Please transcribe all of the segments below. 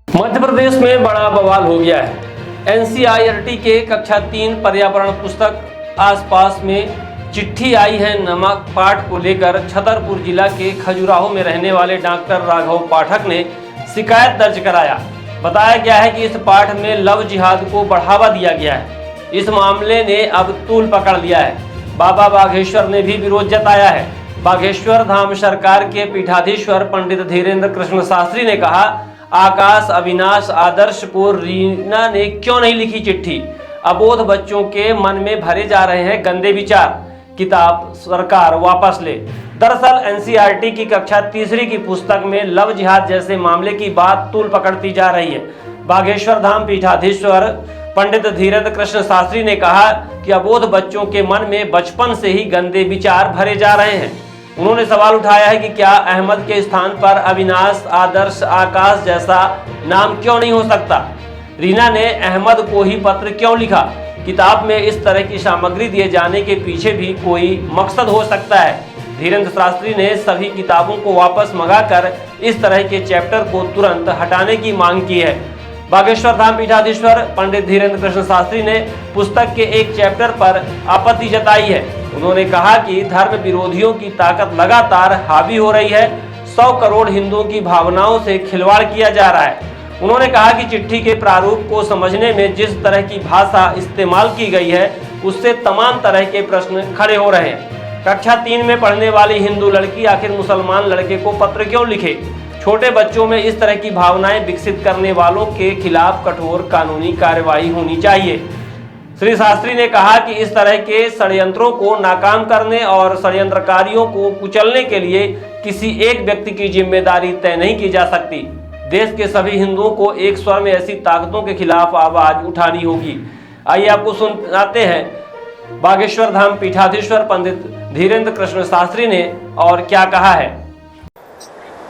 मध्य प्रदेश में बड़ा बवाल हो गया है। एनसीईआरटी के कक्षा 3 पर्यावरण पुस्तक आसपास में चिट्ठी आई है नमक पाठ को लेकर छतरपुर जिला के खजुराहो में रहने वाले डॉक्टर राघव पाठक ने शिकायत दर्ज कराया। बताया गया है कि इस पाठ में लव जिहाद को बढ़ावा दिया गया है। इस मामले ने अब तूल पकड़ लिया है। बाबा बाघेश्वर ने भी विरोध जताया है। बाघेश्वर धाम सरकार के पीठाधीश्वर पंडित धीरेन्द्र कृष्ण शास्त्री ने कहा, आकाश, अविनाश, आदर्श को रीना ने क्यों नहीं लिखी चिट्ठी? अबोध बच्चों के मन में भरे जा रहे हैं गंदे विचार। किताब सरकार वापस ले। दरअसल एनसीईआरटी की कक्षा 3 की पुस्तक में लव जिहाद जैसे मामले की बात तूल पकड़ती जा रही है। बाघेश्वर धाम पीठाधीश्वर पंडित धीरेन्द्र कृष्ण शास्त्री ने कहा कि अबोध बच्चों के मन में बचपन से ही गंदे विचार भरे जा रहे हैं। उन्होंने सवाल उठाया है कि क्या अहमद के स्थान पर अविनाश, आदर्श, आकाश जैसा नाम क्यों नहीं हो सकता? रीना ने अहमद को ही पत्र क्यों लिखा? किताब में इस तरह की सामग्री दिए जाने के पीछे भी कोई मकसद हो सकता है। धीरेन्द्र शास्त्री ने सभी किताबों को वापस मंगाकर इस तरह के चैप्टर को तुरंत हटाने की मांग की है। बागेश्वर धाम पीठाधीश्वर पंडित धीरेन्द्र कृष्ण शास्त्री ने पुस्तक के एक चैप्टर पर आपत्ति जताई है। उन्होंने कहा कि धर्म विरोधियों की ताकत लगातार हावी हो रही है। 100 करोड़ हिंदुओं की भावनाओं से खिलवाड़ किया जा रहा है। उन्होंने कहा कि चिट्ठी के प्रारूप को समझने में जिस तरह की भाषा इस्तेमाल की गई है उससे तमाम तरह के प्रश्न खड़े हो रहे हैं। कक्षा 3 में पढ़ने वाली हिंदू लड़की आखिर मुसलमान लड़के को पत्र क्यों लिखे? छोटे बच्चों में इस तरह की भावनाएं विकसित करने वालों के खिलाफ कठोर कानूनी कार्रवाई होनी चाहिए। श्री शास्त्री ने कहा कि इस तरह के षड्यंत्रों को नाकाम करने और षड्यंत्रकारियों को कुचलने के लिए किसी एक व्यक्ति की जिम्मेदारी तय नहीं की जा सकती। देश के सभी हिंदुओं को एक स्वर में ऐसी ताकतों के खिलाफ आवाज उठानी होगी। आइए आपको सुनाते हैं बागेश्वर धाम पीठाधीश्वर पंडित धीरेन्द्र कृष्ण शास्त्री ने और क्या कहा है।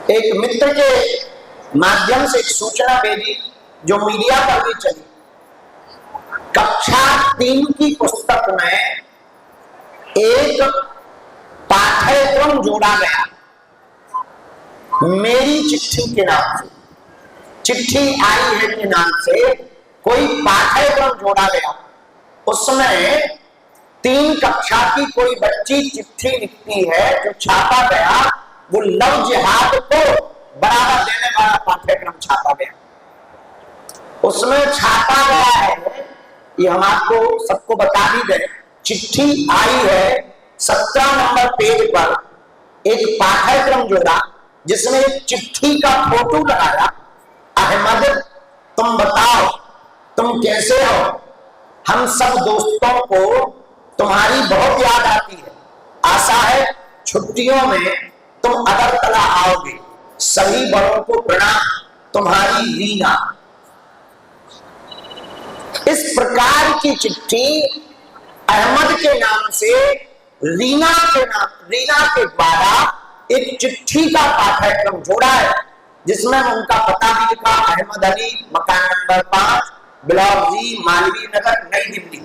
एक मित्र के माध्यम से एक सूचना भेजी जो मीडिया पर भी चली। कक्षा 3 की पुस्तक में एक पाठ्यक्रम जोड़ा गया मेरी चिट्ठी के नाम से। चिट्ठी आई है के नाम से कोई पाठ्यक्रम जोड़ा गया। उसमें 3 कक्षा की कोई बच्ची चिट्ठी लिखती है, जो छापा गया वो लव जिहाद को बढ़ावा देने वाला पाठ्यक्रम छापा गया। उसमें छापा गया है, ये हम आपको सबको बता भी गए। चिट्ठी आई है 17 नंबर पेज पर एक पाठ्यक्रम जोड़ा जिसमें एक चिट्ठी का फोटो लगाया। अहमद, तुम बताओ तुम कैसे हो? हम सब दोस्तों को तुम्हारी बहुत याद आती है। आशा है छुट्टियों में तुम अगरतला आओगे। सभी बड़ों को प्रणाम, तुम्हारी रीना। इस प्रकार की चिट्ठी अहमद के नाम से रीना के द्वारा एक चिट्ठी का पाठ्यक्रम जोड़ा है, जिसमें उनका पता भी लिखा, अहमद अली, मकान नंबर 5, ब्लॉक जी, मालवीय नगर, नई दिल्ली।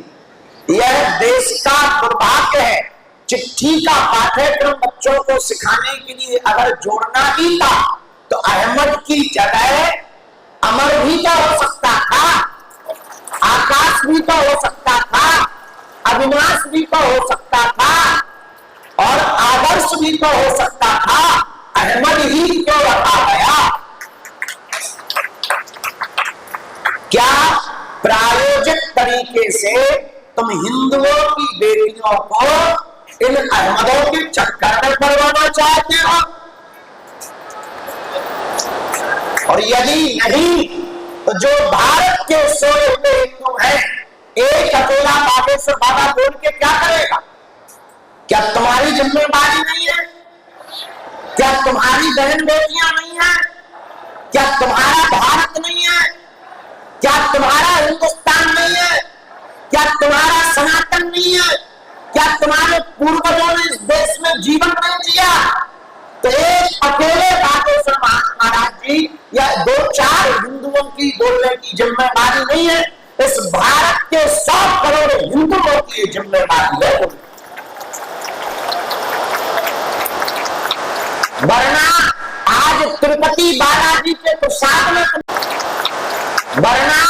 यह देश का दुर्भाग्य है। चिट्ठी का पाठ्यक्रम बच्चों को सिखाने के लिए अगर जोड़ना ही था तो अहमद की जगह अमर भी तो हो सकता था, आकाश भी तो हो सकता था, अविनाश भी तो हो सकता था और आदर्श भी तो हो सकता था। अहमद ही क्यों रखा गया? क्या प्रायोजित तरीके से तुम हिंदुओं की बेटियों को इन अहमदों के चक्कर में पड़वाना चाहते हो? और यदि नहीं तो जो भारत के सोए हुए हिंदू हैं, एक अकेला बागेश्वर बाबा बोल के क्या करेगा? क्या तुम्हारी जिम्मेदारी नहीं है? क्या तुम्हारी बहन बेटियां नहीं है? क्या तुम्हारा भारत नहीं है? क्या तुम्हारा हिंदुस्तान नहीं है? क्या तुम्हारा सनातन नहीं है? क्या तुम्हारे पूर्वजों ने इस देश में जीवन नहीं जिया? तो एक अकेले बागेश्वर महाराज जी या 2-4 हिंदुओं की बोलने की जिम्मेदारी नहीं है। इस भारत के 100 करोड़ हिंदुओं की जिम्मेदारी है। वरना आज तिरुपति बालाजी के प्रसाद में, वरना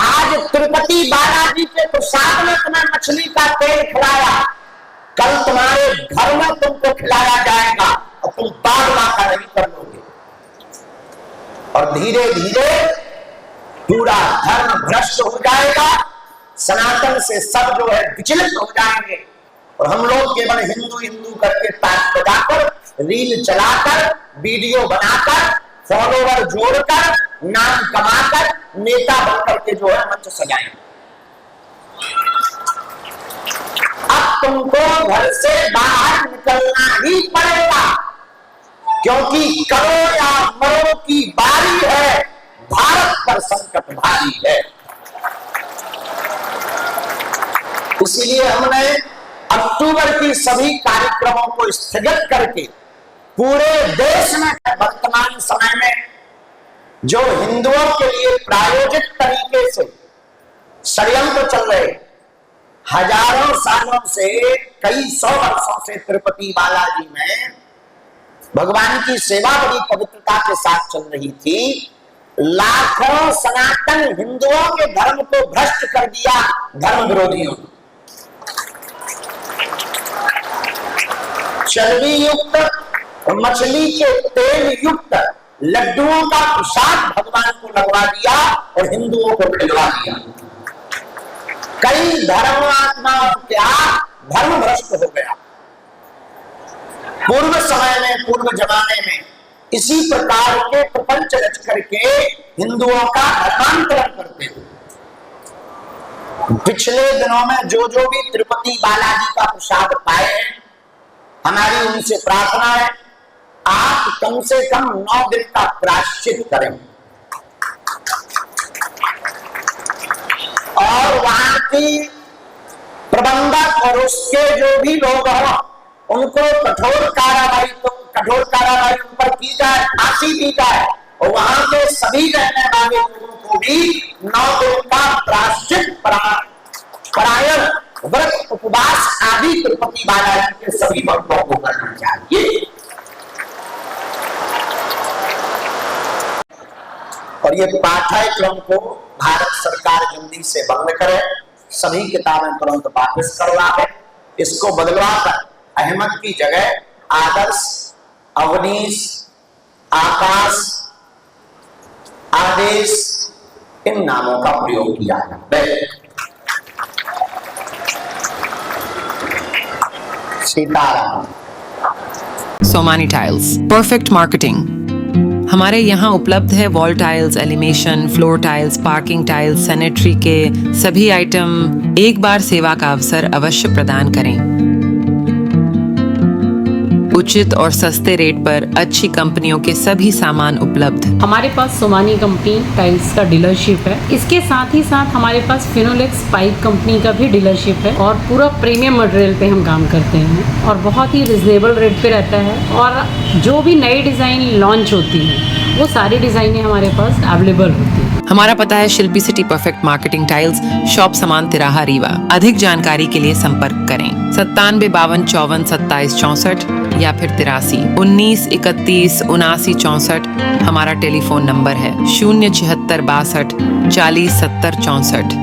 आज तिरुपति बालाजी के प्रसाद में तुम्हें मछली का तेल खिलाया, कल तुम्हारे घर में तुमको खिलाया जाएगा और तुम बाग माता नहीं कर लोगे, और धीरे धीरे पूरा धर्म भ्रष्ट हो जाएगा, सनातन से सब जो है विचलित हो जाएंगे, और हम लोग केवल हिंदू हिंदू करके ताश बजाकर, रील चलाकर, वीडियो बनाकर, फॉलोवर जोड़कर, नाम कमाकर, नेता बनकर के जो है मंच सजाएंगे। अब तुमको घर से बाहर निकलना ही पड़ेगा, क्योंकि करो या मरो की बारी है, भारत पर संकट भारी है। इसीलिए हमने अक्टूबर की सभी कार्यक्रमों को स्थगित करके पूरे देश में वर्तमान समय में जो हिंदुओं के लिए प्रायोजित तरीके से षड्यंत्र चल रहे, हजारों सालों से, कई सौ वर्षों से तिरुपति बालाजी में भगवान की सेवा बड़ी पवित्रता के साथ चल रही थी, लाखों सनातन हिंदुओं के धर्म को भ्रष्ट कर दिया धर्म विरोधियों। चर्बी युक्त, मछली के तेल युक्त लड्डुओं का प्रसाद भगवान को लगवा दिया और हिंदुओं को खिलवा दिया। कई धर्मात्माओं क्या धर्म भ्रष्ट हो गया। पूर्व समय में, पूर्व जमाने में इसी प्रकार के प्रपंच रच करके हिंदुओं का धर्मांतरण करते थे। पिछले दिनों में जो भी तिरुपति बालाजी का प्रसाद पाए हैं, हमारी उनसे प्रार्थना है, आप कम से कम 9 दिन का प्रायश्चित करें और वहां की प्रबंधक और उसके जो भी लोग हों उनको कठोर कार्रवाई उन पर की जाए, फांसी दी जाए, और वहां के सभी रहने वाले लोगों को भी 9 दिन का प्रायश्चित परायण, व्रत, उपवास आदि तिरुपति बालाजी के सभी भक्तों को करना चाहिए। और ये पाठ्यक्रम को भारत सरकार जल्दी से बंद करे, सभी किताबें तुरंत वापस करवाए, इसको बदलवाकर अहमद की जगह आदर्श, अवनीश, आकाश, आदेश इन नामों का प्रयोग किया जाए। Sitaram. Somani tiles, perfect marketing. हमारे यहाँ उपलब्ध है वॉल टाइल्स, एलिमेशन, floor tiles, parking tiles, sanitary के सभी आइटम। एक बार सेवा का अवसर अवश्य प्रदान करें। उचित और सस्ते रेट पर अच्छी कंपनियों के सभी सामान उपलब्ध। हमारे पास सोमानी कंपनी टाइल्स का डीलरशिप है। इसके साथ ही साथ हमारे पास फिनोलेक्स पाइप कंपनी का भी डीलरशिप है और पूरा प्रीमियम मटेरियल पे हम काम करते हैं और बहुत ही रिजनेबल रेट पे रहता है। और जो भी नई डिज़ाइन लॉन्च होती है वो सारी डिज़ाइनें हमारे पास अवेलेबल होती है। हमारा पता है Shilpi city perfect marketing tiles, shop समान तिराहा रीवा। अधिक जानकारी के लिए संपर्क करें 97 52 54 27 64 या फिर 83 19 31 79 64। हमारा टेलीफोन नंबर है 076 62 40 70 64।